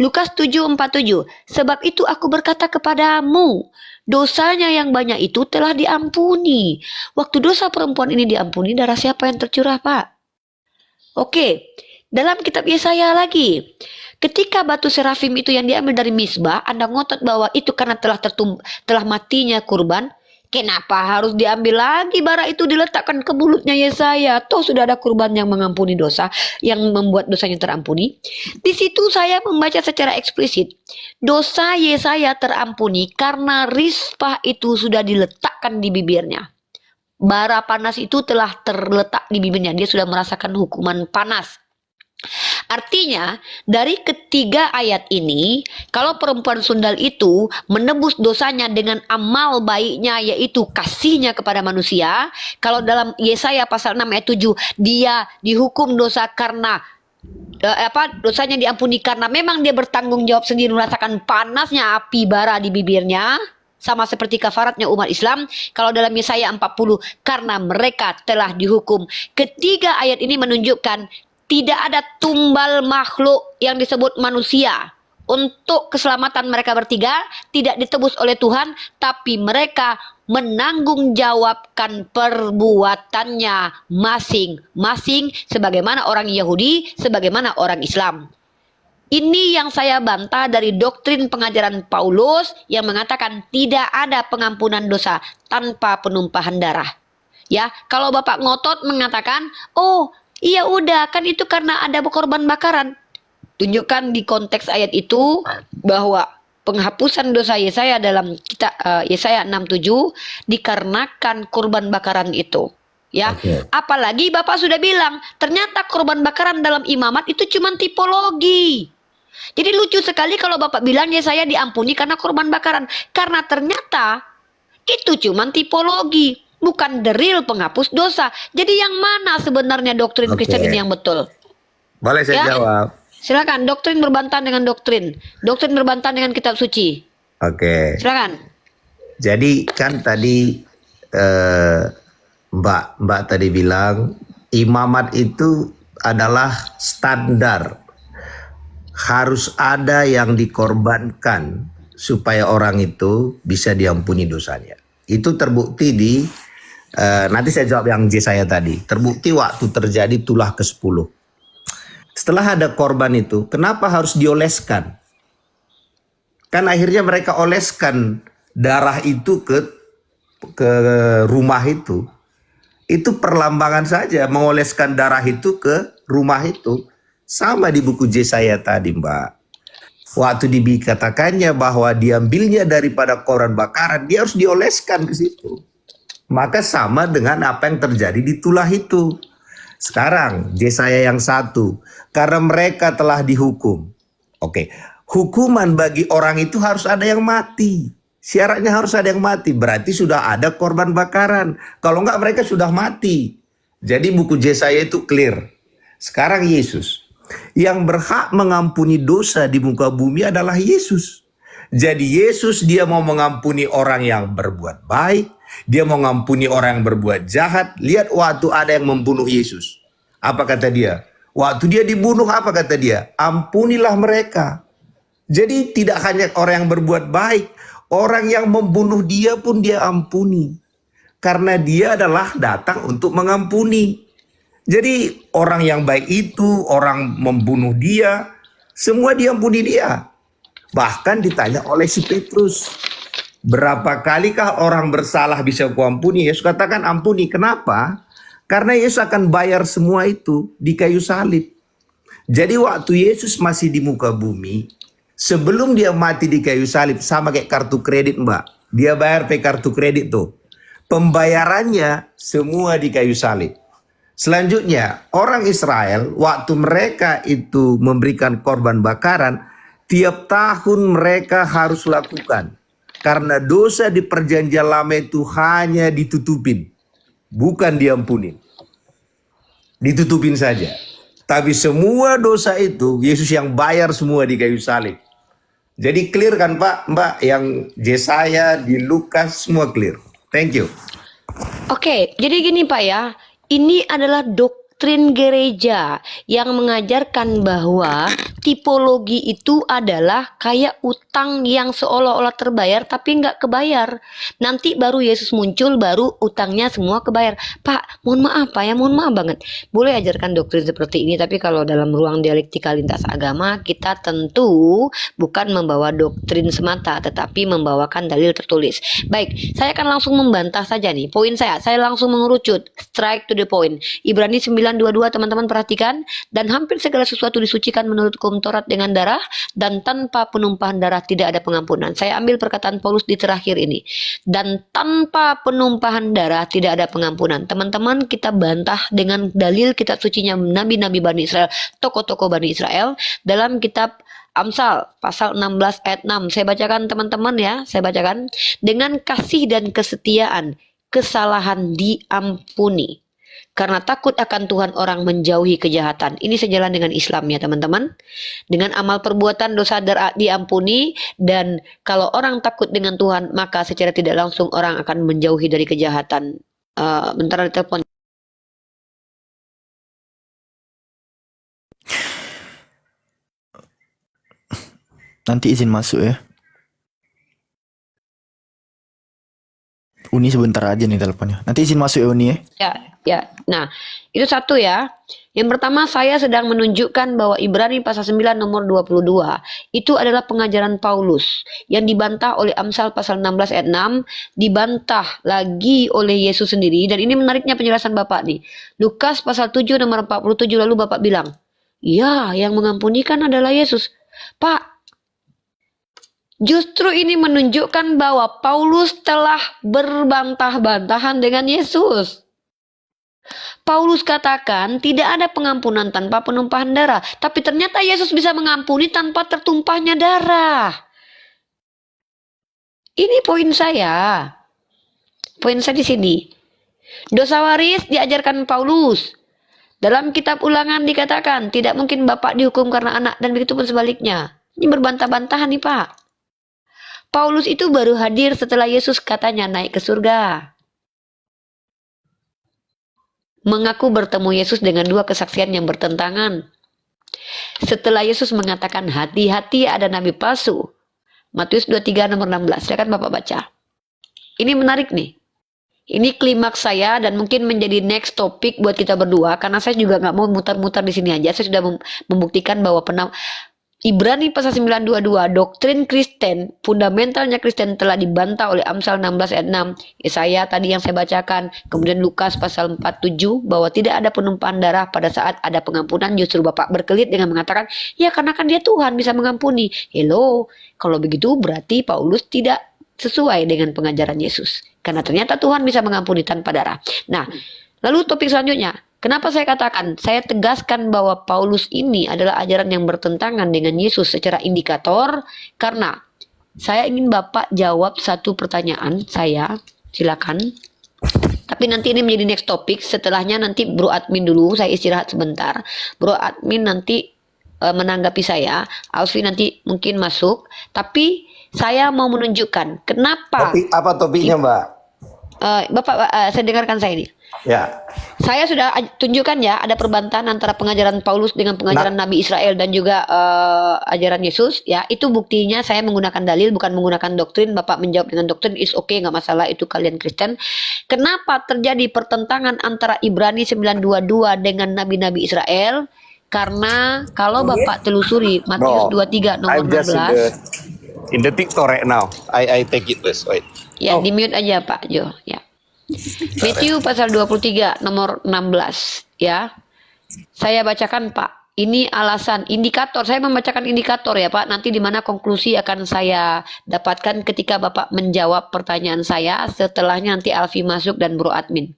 Lukas 7:47, sebab itu aku berkata kepadamu, dosanya yang banyak itu telah diampuni. Waktu dosa perempuan ini diampuni, darah siapa yang tercurah, Pak? Oke, dalam kitab Yesaya lagi, ketika batu serafim itu yang diambil dari misbah, Anda ngotot bahwa itu karena telah matinya kurban. Kenapa harus diambil lagi bara itu diletakkan ke mulutnya Yesaya? Toh sudah ada kurban yang mengampuni dosa, yang membuat dosanya terampuni. Di situ saya membaca secara eksplisit, dosa Yesaya terampuni karena rispah itu sudah diletakkan di bibirnya. Bara panas itu telah terletak di bibirnya, dia sudah merasakan hukuman panas. Artinya, dari ketiga ayat ini, kalau perempuan sundal itu menebus dosanya dengan amal baiknya, yaitu kasihnya kepada manusia, kalau dalam Yesaya pasal 6 ayat 7, dia dihukum dosa karena dosanya diampuni karena memang dia bertanggung jawab sendiri, merasakan panasnya api bara di bibirnya, sama seperti kafaratnya umat Islam. Kalau dalam Yesaya 40, karena mereka telah dihukum. Ketiga ayat ini menunjukkan tidak ada tumbal makhluk yang disebut manusia untuk keselamatan mereka bertiga, tidak ditebus oleh Tuhan, tapi mereka menanggungjawabkan perbuatannya masing-masing, sebagaimana orang Yahudi, sebagaimana orang Islam. Ini yang saya bantah dari doktrin pengajaran Paulus yang mengatakan tidak ada pengampunan dosa tanpa penumpahan darah. Ya, kalau Bapak ngotot mengatakan, oh iya udah, kan itu karena ada korban bakaran. Tunjukkan di konteks ayat itu bahwa penghapusan dosa Yesaya dalam kitab Yesaya 6:7 dikarenakan korban bakaran itu. Ya, apalagi Bapak sudah bilang, ternyata korban bakaran dalam imamat itu cuma tipologi. Jadi lucu sekali kalau Bapak bilang Yesaya diampuni karena korban bakaran, karena ternyata itu cuma tipologi, bukan the real penghapus dosa. Jadi yang mana sebenarnya doktrin Kristen ini yang betul? Boleh saya jawab? Silakan, doktrin berbantah dengan doktrin. Doktrin berbantah dengan kitab suci. Oke. Silakan. Jadi kan tadi Mbak tadi bilang imamat itu adalah standar. Harus ada yang dikorbankan supaya orang itu bisa diampuni dosanya. Itu terbukti di nanti saya jawab yang Yesaya tadi. Terbukti waktu terjadi tulah ke-10. Setelah ada korban itu, kenapa harus dioleskan? Kan akhirnya mereka oleskan darah itu ke rumah itu. Itu perlambangan saja, mengoleskan darah itu ke rumah itu. Sama di buku Yesaya tadi, Mbak. Waktu dikatakannya bahwa diambilnya daripada korban bakaran, dia harus dioleskan ke situ. Maka sama dengan apa yang terjadi di tulah itu. Sekarang Yesaya yang 1, karena mereka telah dihukum. Oke, hukuman bagi orang itu harus ada yang mati. Syaratnya harus ada yang mati, berarti sudah ada korban bakaran. Kalau enggak mereka sudah mati. Jadi buku Yesaya itu clear. Sekarang Yesus. Yang berhak mengampuni dosa di muka bumi adalah Yesus. Jadi Yesus dia mau mengampuni orang yang berbuat baik. Dia mau mengampuni orang yang berbuat jahat. Lihat waktu ada yang membunuh Yesus. Apa kata dia? Waktu dia dibunuh apa kata dia? Ampunilah mereka. Jadi tidak hanya orang yang berbuat baik. Orang yang membunuh dia pun dia ampuni. Karena dia adalah datang untuk mengampuni. Jadi orang yang baik itu, orang membunuh dia, semua diampuni dia. Bahkan ditanya oleh si Petrus. Berapa kalikah orang bersalah bisa kuampuni? Yesus katakan ampuni. Kenapa? Karena Yesus akan bayar semua itu di kayu salib. Jadi waktu Yesus masih di muka bumi, sebelum dia mati di kayu salib, sama kayak kartu kredit Mbak. Dia bayar pakai kartu kredit tuh. Pembayarannya semua di kayu salib. Selanjutnya, orang Israel waktu mereka itu memberikan korban bakaran, tiap tahun mereka harus lakukan. Karena dosa di perjanjian lama itu hanya ditutupin. Bukan diampunin. Ditutupin saja. Tapi semua dosa itu Yesus yang bayar semua di kayu salib. Jadi clear kan Pak, Mbak? Yang Yesaya, di Lukas semua clear. Thank you. Oke, jadi gini Pak ya. Ini adalah doktrin gereja yang mengajarkan bahwa tipologi itu adalah kayak utang yang seolah-olah terbayar tapi nggak kebayar. Nanti baru Yesus muncul, baru utangnya semua kebayar. Pak, mohon maaf Pak ya, mohon maaf banget. Boleh ajarkan doktrin seperti ini, tapi kalau dalam ruang dialektika lintas agama, kita tentu bukan membawa doktrin semata, tetapi membawakan dalil tertulis. Baik, saya akan langsung membantah saja nih. Poin saya langsung mengerucut, strike to the point. Ibrani 9 9:22 teman-teman perhatikan, dan hampir segala sesuatu disucikan menurut hukum Taurat dengan darah, dan tanpa penumpahan darah tidak ada pengampunan. Saya ambil perkataan Paulus di terakhir ini. Dan tanpa penumpahan darah tidak ada pengampunan. Teman-teman, kita bantah dengan dalil kitab sucinya nabi-nabi Bani Israel, tokoh-tokoh Bani Israel dalam kitab Amsal pasal 16 ayat 6. Saya bacakan teman-teman ya, saya bacakan. Dengan kasih dan kesetiaan kesalahan diampuni. Karena takut akan Tuhan orang menjauhi kejahatan. Ini sejalan dengan Islam ya teman-teman. Dengan amal perbuatan dosa diampuni, dan kalau orang takut dengan Tuhan maka secara tidak langsung orang akan menjauhi dari kejahatan. Bentar ada telepon. Nanti izin masuk ya. Uni sebentar aja nih teleponnya. Nanti izin masuk ya Uni ya. Ya. Nah, itu satu ya. Yang pertama, saya sedang menunjukkan bahwa Ibrani pasal 9 nomor 22 itu adalah pengajaran Paulus yang dibantah oleh Amsal pasal 16 ayat 6, dibantah lagi oleh Yesus sendiri, dan ini menariknya penjelasan Bapak nih. Lukas pasal 7 nomor 47, lalu Bapak bilang, "Ya, yang mengampunikan adalah Yesus." Pak, justru ini menunjukkan bahwa Paulus telah berbantah-bantahan dengan Yesus. Paulus katakan tidak ada pengampunan tanpa penumpahan darah. Tapi ternyata Yesus bisa mengampuni tanpa tertumpahnya darah. Ini poin saya. Poin saya di sini. Dosa waris diajarkan Paulus. Dalam kitab Ulangan dikatakan tidak mungkin bapak dihukum karena anak, dan begitu pun sebaliknya. Ini berbantah-bantahan nih Pak. Paulus itu baru hadir setelah Yesus katanya naik ke surga. Mengaku bertemu Yesus dengan dua kesaksian yang bertentangan. Setelah Yesus mengatakan hati-hati ada nabi palsu. Matius 23 nomor 16. Silakan Bapak baca. Ini menarik nih. Ini klimaks saya dan mungkin menjadi next topik buat kita berdua, karena saya juga nggak mau mutar-mutar di sini aja. Saya sudah membuktikan bahwa Ibrani pasal 9:22, doktrin Kristen, fundamentalnya Kristen telah dibantah oleh Amsal 16 ayat 6, Yesaya tadi yang saya bacakan, kemudian Lukas pasal 47, bahwa tidak ada penumpahan darah pada saat ada pengampunan. Justru Bapak berkelit dengan mengatakan, ya karena kan dia Tuhan bisa mengampuni. Hello, kalau begitu berarti Paulus tidak sesuai dengan pengajaran Yesus. Karena ternyata Tuhan bisa mengampuni tanpa darah. Nah, lalu topik selanjutnya. Kenapa saya katakan, saya tegaskan bahwa Paulus ini adalah ajaran yang bertentangan dengan Yesus secara indikator, karena saya ingin Bapak jawab satu pertanyaan saya, silakan. Tapi nanti ini menjadi next topik, setelahnya nanti Bro Admin dulu, saya istirahat sebentar. Bro Admin nanti menanggapi saya, Alfi nanti mungkin masuk, tapi saya mau menunjukkan kenapa. Apa topiknya Mbak? Bapak, saya dengarkan saya ini. Ya. Saya sudah tunjukkan ya, ada perbantahan antara pengajaran Paulus dengan pengajaran Nabi Israel dan juga ajaran Yesus. Ya, itu buktinya saya menggunakan dalil, bukan menggunakan doktrin. Bapak menjawab dengan doktrin, is okay, nggak masalah, itu kalian Kristen. Kenapa terjadi pertentangan antara Ibrani 9:22 dengan nabi-nabi Israel? Karena kalau Bapak telusuri Matius 23 nomor 16. In the TikTok right now. I take it first. Wait. Ya, di mute aja Pak Jo, ya. Matthew pasal 23 nomor 16 ya. Saya bacakan Pak. Ini alasan indikator, saya membacakan indikator ya Pak. Nanti di mana konklusi akan saya dapatkan ketika Bapak menjawab pertanyaan saya. Setelahnya nanti Alfi masuk dan Bro Admin.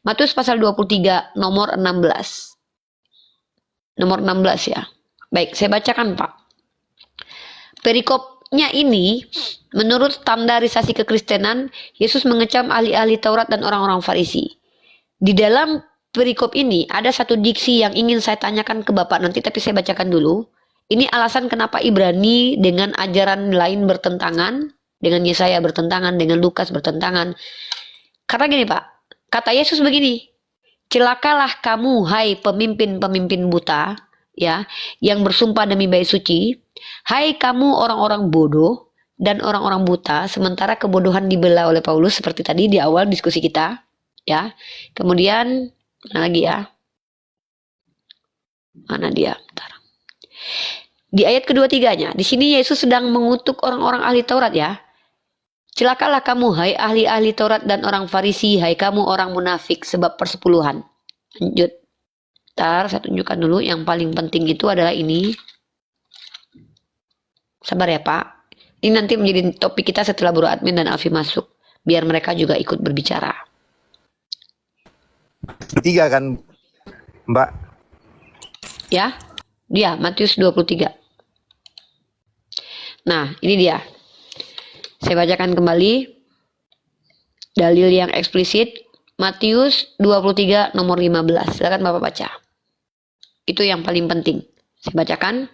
Matius pasal 23 nomor 16. Nomor 16 ya. Baik, saya bacakan Pak. Perikopnya ini, menurut standarisasi kekristenan, Yesus mengecam ahli-ahli Taurat dan orang-orang Farisi. Di dalam perikop ini ada satu diksi yang ingin saya tanyakan ke Bapak nanti, tapi saya bacakan dulu. Ini alasan kenapa Ibrani dengan ajaran lain bertentangan, dengan Yesaya bertentangan, dengan Lukas bertentangan. Karena gini Pak, kata Yesus begini, celakalah kamu hai pemimpin-pemimpin buta, ya, yang bersumpah demi bait suci. Hai kamu orang-orang bodoh dan orang-orang buta, sementara kebodohan dibela oleh Paulus seperti tadi di awal diskusi kita, ya. Kemudian mana lagi ya? Mana dia? Bentar. Di ayat kedua-tiganya, di sini Yesus sedang mengutuk orang-orang ahli Taurat ya. Celakalah kamu hai ahli-ahli Taurat dan orang Farisi, hai kamu orang munafik sebab persepuluhan. Lanjut. Ntar saya tunjukkan dulu. Yang paling penting itu adalah ini. Sabar ya Pak. Ini nanti menjadi topik kita setelah Bro Admin dan Alfi masuk. Biar mereka juga ikut berbicara. 3 kan Mbak? Ya, dia Matius 23. Nah, ini dia. Saya bacakan kembali. Dalil yang eksplisit. Matius 23 nomor 15. Silakan Bapak baca. Itu yang paling penting. Saya bacakan.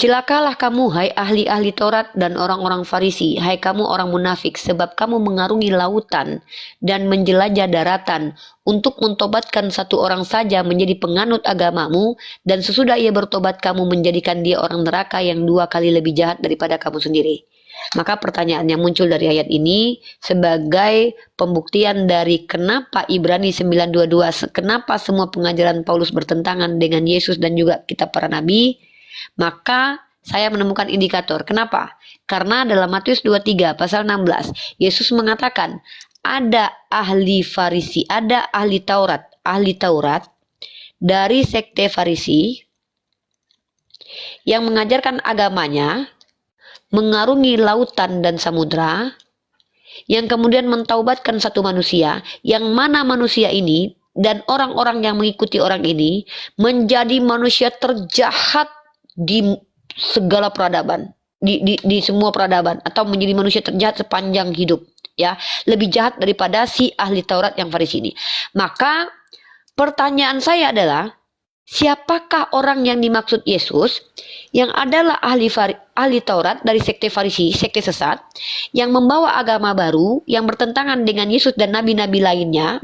Celakalah kamu, hai ahli-ahli Taurat dan orang-orang Farisi, hai kamu orang munafik, sebab kamu mengarungi lautan dan menjelajah daratan untuk mentobatkan satu orang saja menjadi penganut agamamu, dan sesudah ia bertobat kamu menjadikan dia orang neraka yang 2 kali lebih jahat daripada kamu sendiri. Maka pertanyaan yang muncul dari ayat ini sebagai pembuktian dari kenapa Ibrani 9:22, kenapa semua pengajaran Paulus bertentangan dengan Yesus dan juga kitab para nabi. Maka saya menemukan indikator. Kenapa? Karena dalam Matius 23 pasal 16, Yesus mengatakan ada ahli Farisi, ada ahli Taurat dari sekte Farisi yang mengajarkan agamanya, mengarungi lautan dan samudra, yang kemudian mentaubatkan satu manusia, yang mana manusia ini dan orang-orang yang mengikuti orang ini menjadi manusia terjahat di segala peradaban, di semua peradaban, atau menjadi manusia terjahat sepanjang hidup, ya, lebih jahat daripada si ahli Taurat yang Farisi ini. Maka pertanyaan saya adalah, siapakah orang yang dimaksud Yesus yang adalah ahli Taurat dari sekte Farisi, sekte sesat, yang membawa agama baru yang bertentangan dengan Yesus dan nabi-nabi lainnya,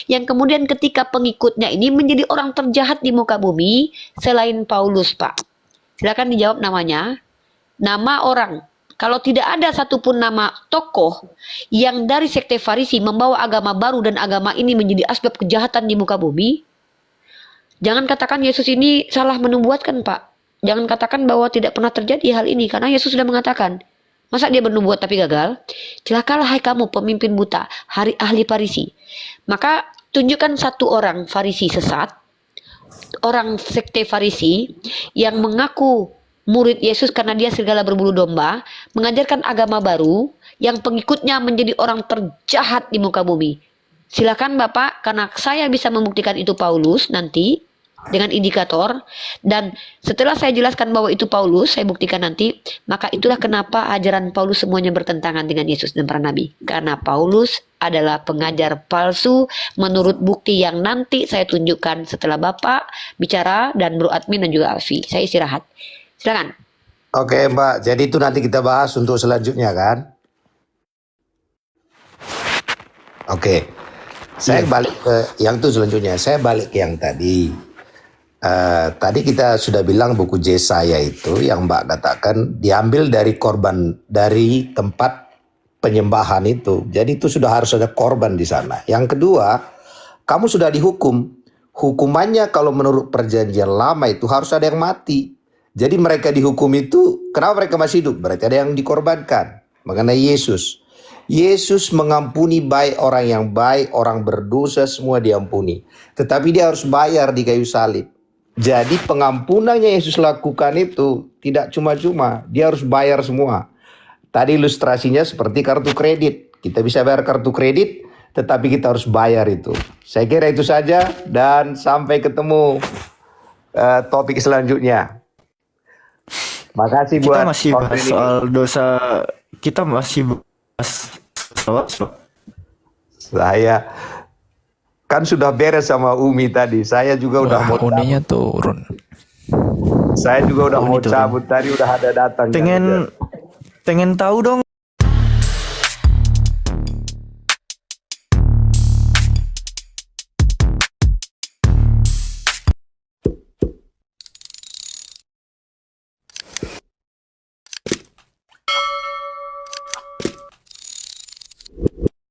yang kemudian ketika pengikutnya ini menjadi orang terjahat di muka bumi selain Paulus, Pak. Silakan dijawab namanya, nama orang. Kalau tidak ada satupun nama tokoh yang dari sekte Farisi membawa agama baru dan agama ini menjadi asbab kejahatan di muka bumi, jangan katakan Yesus ini salah menubuatkan, Pak. Jangan katakan bahwa tidak pernah terjadi hal ini, karena Yesus sudah mengatakan, masa dia bernubuat tapi gagal? Celakalah hai kamu pemimpin buta, ahli Farisi. Maka tunjukkan satu orang Farisi sesat, orang sekte Farisi yang mengaku murid Yesus karena dia serigala berbulu domba, mengajarkan agama baru yang pengikutnya menjadi orang terjahat di muka bumi. Silakan Bapak, karena saya bisa membuktikan itu Paulus nanti dengan indikator, dan setelah saya jelaskan bahwa itu Paulus, saya buktikan nanti, maka itulah kenapa ajaran Paulus semuanya bertentangan dengan Yesus dan para nabi. Karena Paulus adalah pengajar palsu menurut bukti yang nanti saya tunjukkan setelah Bapak bicara dan Bro Admin dan juga Alfi. Saya istirahat. Silakan. Oke Mbak, jadi itu nanti kita bahas untuk selanjutnya kan? Oke, saya balik ke yang itu selanjutnya. Saya balik ke yang tadi. Tadi kita sudah bilang buku Yesaya itu yang Mbak katakan diambil dari korban, dari tempat penyembahan itu. Jadi itu sudah harus ada korban di sana. Yang kedua, kamu sudah dihukum. Hukumannya kalau menurut perjanjian lama itu harus ada yang mati. Jadi mereka dihukum itu, kenapa mereka masih hidup? Berarti ada yang dikorbankan. Mengenai Yesus. Yesus mengampuni baik orang yang baik, orang berdosa semua diampuni. Tetapi dia harus bayar di kayu salib. Jadi pengampunan yang Yesus lakukan itu tidak cuma-cuma. Dia harus bayar semua. Tadi ilustrasinya seperti kartu kredit. Kita bisa bayar kartu kredit, tetapi kita harus bayar itu. Saya kira itu saja, dan sampai ketemu topik selanjutnya. Makasih buat Kita masih bahas soal dosa. Kita masih bahas soal. Saya kan sudah beres sama Umi tadi. Saya juga udah mau Uninya turun. Saya juga udah mau turun. cabut tadi, udah ada datang. Pengen tahu dong